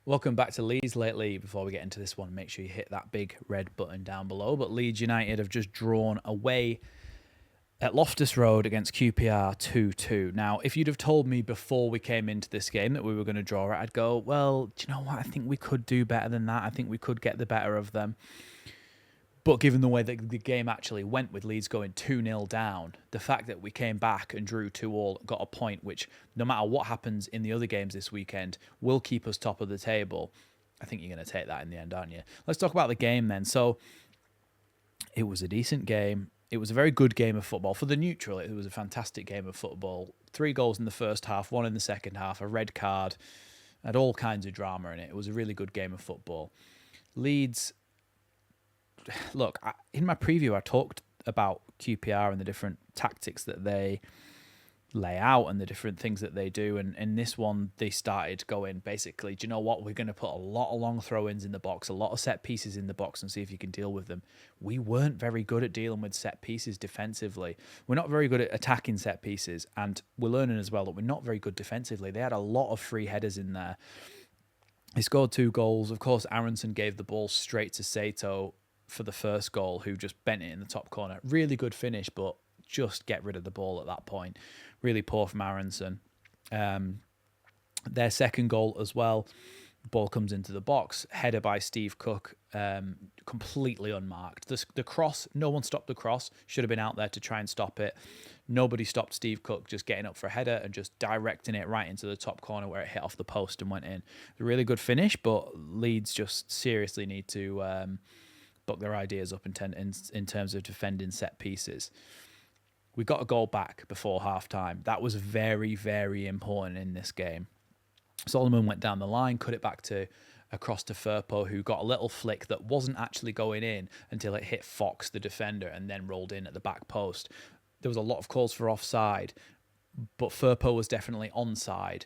Welcome back to Leeds Lately. Before we get into this one, make sure you hit that big red button down below. But Leeds United have just drawn away at Loftus Road against QPR 2-2. Now, if you'd have told me before we came into this game that we were going to draw it, I'd go, well, do you know what? I think we could do better than that. I think we could get the better of them. But given the way that the game actually went with Leeds going 2-0 down, the fact that we came back and drew 2-2, got a point, which no matter what happens in the other games this weekend, will keep us top of the table. I think you're going to take that in the end, aren't you? Let's talk about the game then. So it was a decent game. It was a very good game of football. For the neutral, it was a fantastic game of football. 3 goals in the first half, 1 in the second half, a red card, had all kinds of drama in it. It was a really good game of football. Leeds, look, in my preview, I talked about QPR and the different tactics that they lay out and the different things that they do. And in this one, they started going, basically, do you know what? We're going to put a lot of long throw-ins in the box, a lot of set pieces in the box and see if you can deal with them. We weren't very good at dealing with set pieces defensively. We're not very good at attacking set pieces. And we're learning as well that we're not very good defensively. They had a lot of free headers in there. They scored 2 goals. Of course, Aronson gave the ball straight to Sato for the first goal, who just bent it in the top corner. Really good finish, but just get rid of the ball at that point. Really poor from Aronson. Their second goal as well, ball comes into the box, header by Steve Cook, completely unmarked. The cross, no one stopped the cross, should have been out there to try and stop it. Nobody stopped Steve Cook just getting up for a header and just directing it right into the top corner where it hit off the post and went in. A really good finish, but Leeds just seriously need to buck their ideas up in terms of defending set pieces. We got a goal back before half-time. That was very, very important in this game. Solomon went down the line, cut it back across to Firpo, who got a little flick that wasn't actually going in until it hit Fox, the defender, and then rolled in at the back post. There was a lot of calls for offside, but Firpo was definitely onside.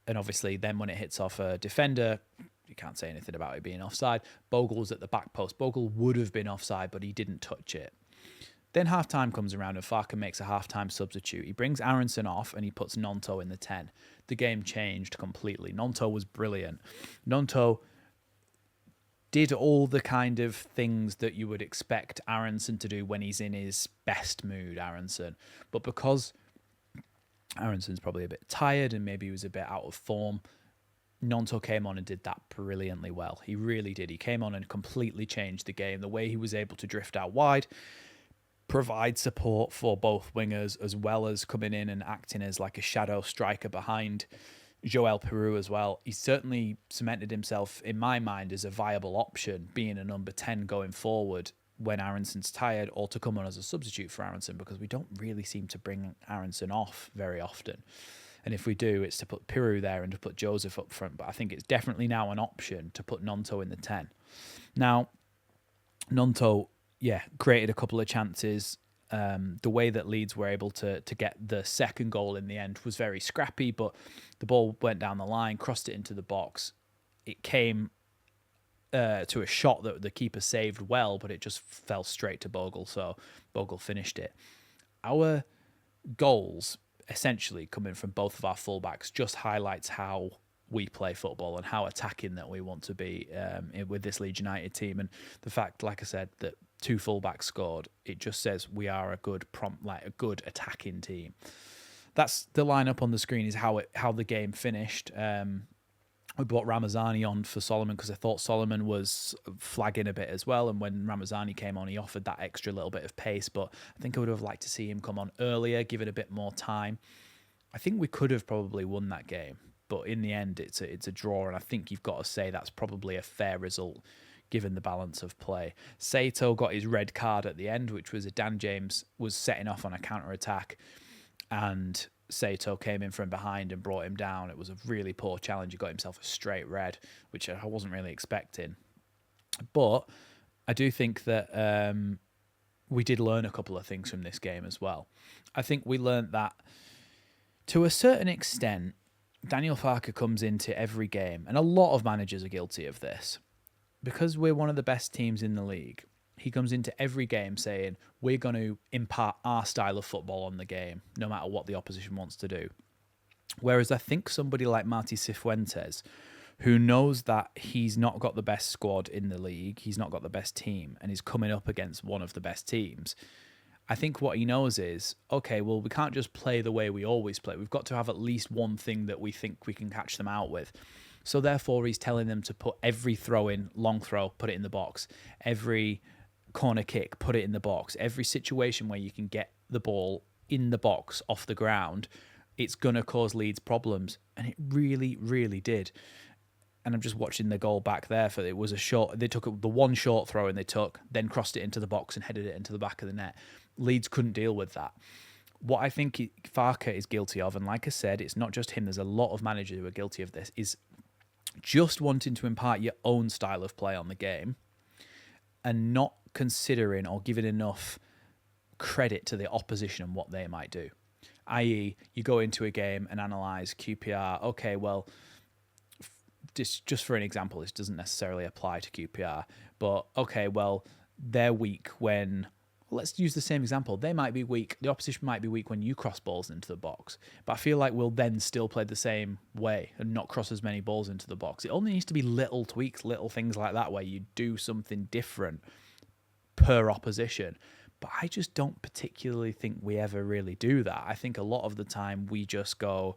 And obviously then when it hits off a defender, you can't say anything about it being offside. Bogle's at the back post. Bogle would have been offside, but he didn't touch it. Then half-time comes around and Farke makes a half-time substitute. He brings Aronson off and he puts Nonto in the 10. The game changed completely. Nonto was brilliant. Nonto did all the kind of things that you would expect Aronson to do when he's in his best mood, Aronson. But because Aronson's probably a bit tired and maybe he was a bit out of form, Nonto came on and did that brilliantly well. He really did. He came on and completely changed the game. The way he was able to drift out wide, provide support for both wingers, as well as coming in and acting as like a shadow striker behind Joel Peru as well. He certainly cemented himself, in my mind, as a viable option, being a number 10 going forward when Aronson's tired, or to come on as a substitute for Aronson, because we don't really seem to bring Aronson off very often. And if we do, it's to put Peru there and to put Joseph up front. But I think it's definitely now an option to put Nonto in the 10. Now, Nonto, created a couple of chances. The way that Leeds were able to get the second goal in the end was very scrappy, but the ball went down the line, crossed it into the box. It came to a shot that the keeper saved well, but it just fell straight to Bogle, so Bogle finished it. Our goals, essentially coming from both of our fullbacks, just highlights how we play football and how attacking that we want to be with this Leeds United team. And the fact, like I said, that 2 fullbacks scored, it just says we are a good a good attacking team. That's the lineup on the screen, is how the game finished. We brought Ramazani on for Solomon because I thought Solomon was flagging a bit as well. And when Ramazani came on, he offered that extra little bit of pace. But I think I would have liked to see him come on earlier, give it a bit more time. I think we could have probably won that game. But in the end, it's a draw. And I think you've got to say that's probably a fair result given the balance of play. Sato got his red card at the end, which was Dan James was setting off on a counter-attack. And Sato came in from behind and brought him down. It was a really poor challenge. He got himself a straight red, which I wasn't really expecting. But I do think that we did learn a couple of things from this game as well. I think we learned that to a certain extent, Daniel Farke comes into every game, and a lot of managers are guilty of this. Because we're one of the best teams in the league, he comes into every game saying, we're going to impart our style of football on the game, no matter what the opposition wants to do. Whereas I think somebody like Marti Cifuentes, who knows that he's not got the best squad in the league, he's not got the best team, and he's coming up against one of the best teams. I think what he knows is, okay, well, we can't just play the way we always play. We've got to have at least one thing that we think we can catch them out with. So therefore, he's telling them to put every throw in, long throw, put it in the box. Every corner kick, put it in the box. Every situation where you can get the ball in the box off the ground, it's going to cause Leeds problems. And it really, really did. And I'm just watching the goal back there. For it was a short. They took the one short throw and they took, then crossed it into the box and headed it into the back of the net. Leeds couldn't deal with that. What I think Farke is guilty of, and like I said, it's not just him. There's a lot of managers who are guilty of this. Is just wanting to impart your own style of play on the game, and not considering or giving enough credit to the opposition and what they might do. I.e., you go into a game and analyse QPR. Okay, well, just for an example, this doesn't necessarily apply to QPR, but okay, well, they're weak when... Let's use the same example. They might be weak. The opposition might be weak when you cross balls into the box. But I feel like we'll then still play the same way and not cross as many balls into the box. It only needs to be little tweaks, little things like that, where you do something different per opposition. But I just don't particularly think we ever really do that. I think a lot of the time we just go,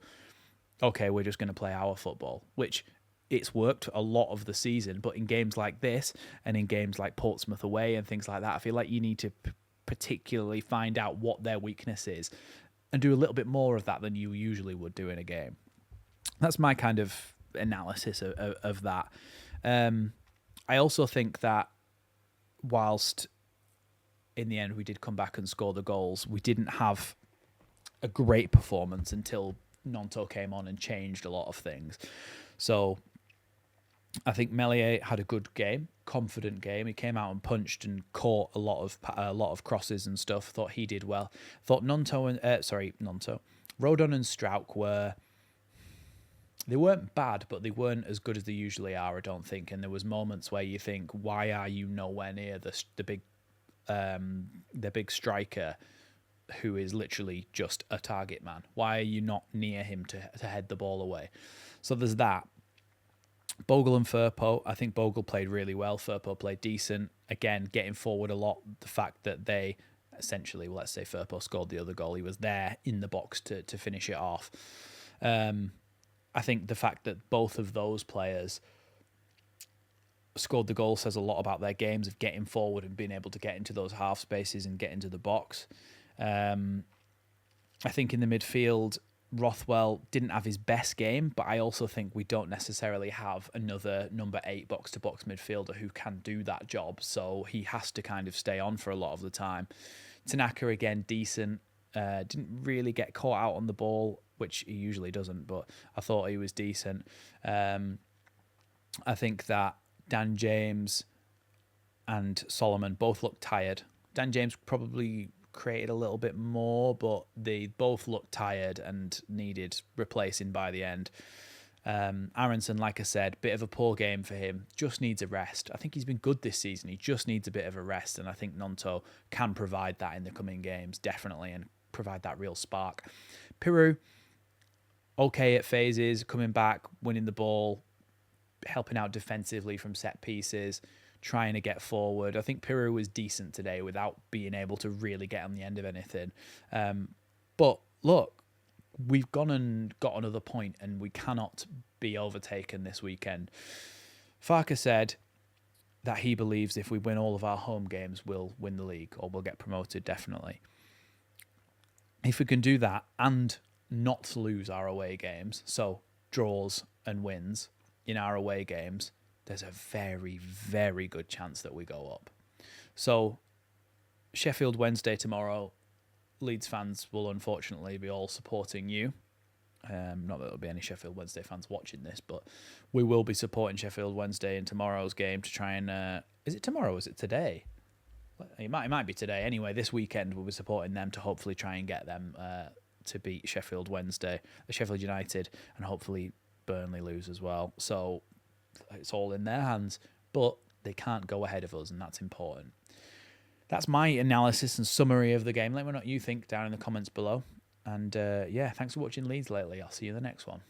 okay, we're just going to play our football, which it's worked a lot of the season. But in games like this and in games like Portsmouth away and things like that, I feel like you need to particularly find out what their weakness is and do a little bit more of that than you usually would do in a game. That's my kind of analysis of that. I also think that whilst in the end we did come back and score the goals, we didn't have a great performance until Nonto came on and changed a lot of things. So I think Meslier had a good game, confident game. He came out and punched and caught a lot of crosses and stuff. Thought he did well. Thought Rodon and Strauch they weren't bad, but they weren't as good as they usually are, I don't think. And there was moments where you think, why are you nowhere near the big striker who is literally just a target man? Why are you not near him to head the ball away? So there's that. Bogle and Firpo, I think Bogle played really well. Firpo played decent. Again, getting forward a lot. The fact that they essentially, well, let's say Firpo scored the other goal. He was there in the box to finish it off. I think the fact that both of those players scored the goal says a lot about their games of getting forward and being able to get into those half spaces and get into the box. I think in the midfield, Rothwell didn't have his best game, but I also think we don't necessarily have another number 8 box-to-box midfielder who can do that job, so he has to kind of stay on for a lot of the time. Tanaka, again, decent. Didn't really get caught out on the ball, which he usually doesn't, but I thought he was decent. I think that Dan James and Solomon both looked tired. Dan James probably created a little bit more, but they both looked tired and needed replacing by the end. Aronson, like I said, bit of a poor game for him, just needs a rest. I think he's been good this season, he just needs a bit of a rest, and I think Nonto can provide that in the coming games, definitely, and provide that real spark. Piru, okay at phases, coming back, winning the ball, helping out defensively from set pieces, trying to get forward. I think Piru was decent today without being able to really get on the end of anything. But look, we've gone and got another point and we cannot be overtaken this weekend. Farke said that he believes if we win all of our home games, we'll win the league or we'll get promoted, definitely. If we can do that and not lose our away games, so draws and wins in our away games, there's a very, very good chance that we go up. So, Sheffield Wednesday tomorrow, Leeds fans will unfortunately be all supporting you. Not that there'll be any Sheffield Wednesday fans watching this, but we will be supporting Sheffield Wednesday in tomorrow's game to try and... is it tomorrow or is it today? It might be today. Anyway, this weekend we'll be supporting them to hopefully try and get them to beat Sheffield United, and hopefully Burnley lose as well. So it's all in their hands, but they can't go ahead of us, and that's important. That's my analysis and summary of the game. Let me know what you think down in the comments below. And yeah, thanks for watching Leeds Lately. I'll see you in the next one.